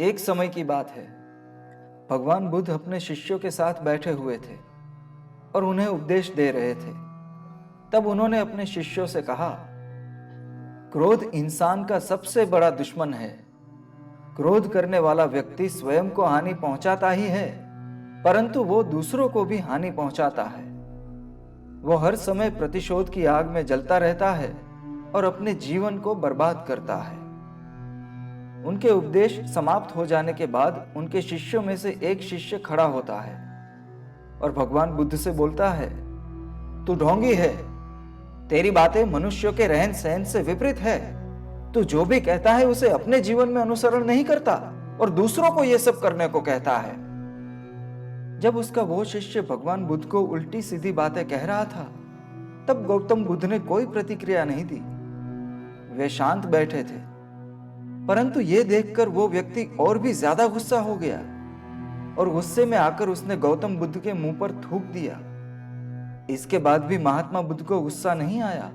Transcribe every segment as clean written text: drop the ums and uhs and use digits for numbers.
एक समय की बात है। भगवान बुद्ध अपने शिष्यों के साथ बैठे हुए थे और उन्हें उपदेश दे रहे थे। तब उन्होंने अपने शिष्यों से कहा, क्रोध इंसान का सबसे बड़ा दुश्मन है। क्रोध करने वाला व्यक्ति स्वयं को हानि पहुंचाता ही है, परंतु वो दूसरों को भी हानि पहुंचाता है। वो हर समय प्रतिशोध की आग में जलता रहता है और अपने जीवन को बर्बाद करता है। उनके उपदेश समाप्त हो जाने के बाद उनके शिष्यों में से एक शिष्य खड़ा होता है और भगवान बुद्ध से बोलता है, तू ढोंगी है। तेरी बातें मनुष्यों के रहन सहन से विपरीत है। तू जो भी कहता है उसे अपने जीवन में अनुसरण नहीं करता और दूसरों को यह सब करने को कहता है। जब उसका वो शिष्य भगवान बुद्ध को उल्टी सीधी बातें कह रहा था, तब गौतम बुद्ध ने कोई प्रतिक्रिया नहीं दी। वे शांत बैठे थे, परंतु यह देखकर वो व्यक्ति और भी ज्यादा गुस्सा हो गया और गुस्से में आकर उसने गौतम बुद्ध के मुंह पर थूक दिया। इसके बाद भी महात्मा बुद्ध को गुस्सा नहीं आया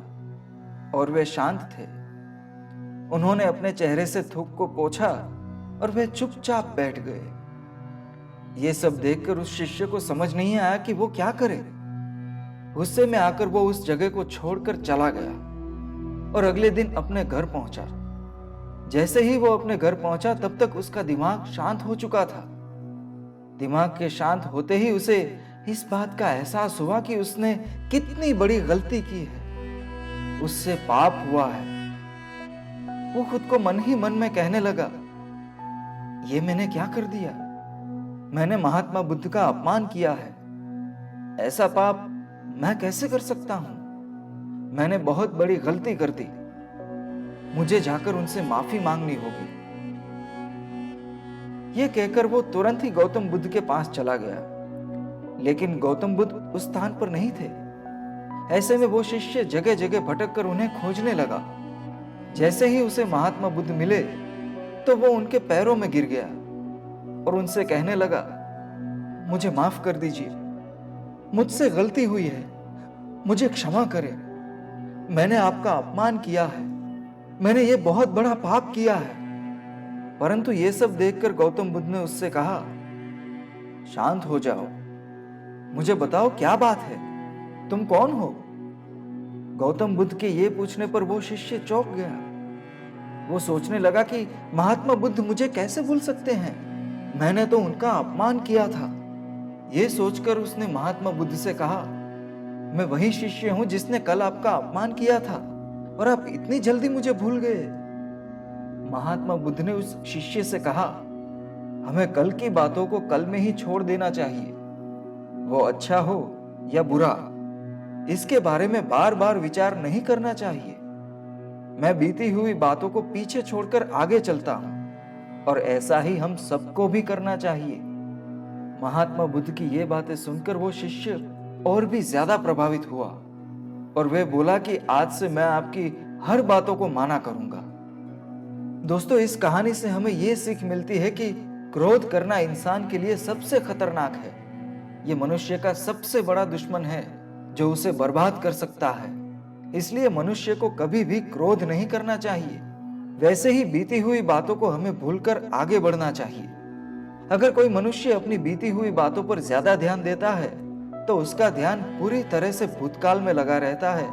और वे शांत थे। उन्होंने अपने चेहरे से थूक को पोंछा और वे चुपचाप बैठ गए। ये सब देखकर उस शिष्य को समझ नहीं आया कि वो क्या करे। गुस्से में आकर वो उस जगह को छोड़कर चला गया और अगले दिन अपने घर पहुंचा। जैसे ही वो अपने घर पहुंचा, तब तक उसका दिमाग शांत हो चुका था। दिमाग के शांत होते ही उसे इस बात का एहसास हुआ कि उसने कितनी बड़ी गलती की है। उससे पाप हुआ है। वो खुद को मन ही मन में कहने लगा, ये मैंने क्या कर दिया? मैंने महात्मा बुद्ध का अपमान किया है। ऐसा पाप मैं कैसे कर सकता हूं? मैंने बहुत बड़ी गलती कर दी। मुझे जाकर उनसे माफी मांगनी होगी। यह कहकर वो तुरंत ही गौतम बुद्ध के पास चला गया, लेकिन गौतम बुद्ध उस स्थान पर नहीं थे। ऐसे में वो शिष्य जगह जगह भटक कर उन्हें खोजने लगा। जैसे ही उसे महात्मा बुद्ध मिले, तो वो उनके पैरों में गिर गया और उनसे कहने लगा, मुझे माफ कर दीजिए। मुझसे गलती हुई है। मुझे क्षमा करें। मैंने आपका अपमान किया है। मैंने ये बहुत बड़ा पाप किया है। परंतु ये सब देखकर गौतम बुद्ध ने उससे कहा, शांत हो जाओ। मुझे बताओ क्या बात है? तुम कौन हो? गौतम बुद्ध के ये पूछने पर वो शिष्य चौंक गया। वो सोचने लगा कि महात्मा बुद्ध मुझे कैसे भूल सकते हैं? मैंने तो उनका अपमान किया था। ये सोचकर उसने महात्मा बुद्ध से कहा, मैं वही शिष्य हूं जिसने कल आपका अपमान किया था और आप इतनी जल्दी मुझे भूल गए। महात्मा बुद्ध ने उस शिष्य से कहा, हमें कल की बातों को कल में ही छोड़ देना चाहिए। वो अच्छा हो या बुरा, इसके बारे में बार बार विचार नहीं करना चाहिए। मैं बीती हुई बातों को पीछे छोड़कर आगे चलता हूं और ऐसा ही हम सबको भी करना चाहिए। महात्मा बुद्ध की ये बातें सुनकर वो शिष्य और भी ज्यादा प्रभावित हुआ और वह बोला कि आज से मैं आपकी हर बातों को माना करूंगा। दोस्तों, इस कहानी से हमें यह सीख मिलती है कि क्रोध करना इंसान के लिए सबसे खतरनाक है। यह मनुष्य का सबसे बड़ा दुश्मन है जो उसे बर्बाद कर सकता है। इसलिए मनुष्य को कभी भी क्रोध नहीं करना चाहिए। वैसे ही बीती हुई बातों को हमें भूलकर आगे बढ़ना चाहिए। अगर कोई मनुष्य अपनी बीती हुई बातों पर ज्यादा ध्यान देता है, तो उसका ध्यान पूरी तरह से भूतकाल में लगा रहता है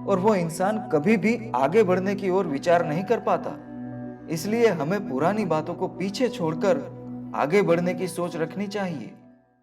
और वो इंसान कभी भी आगे बढ़ने की ओर विचार नहीं कर पाता। इसलिए हमें पुरानी बातों को पीछे छोड़कर आगे बढ़ने की सोच रखनी चाहिए।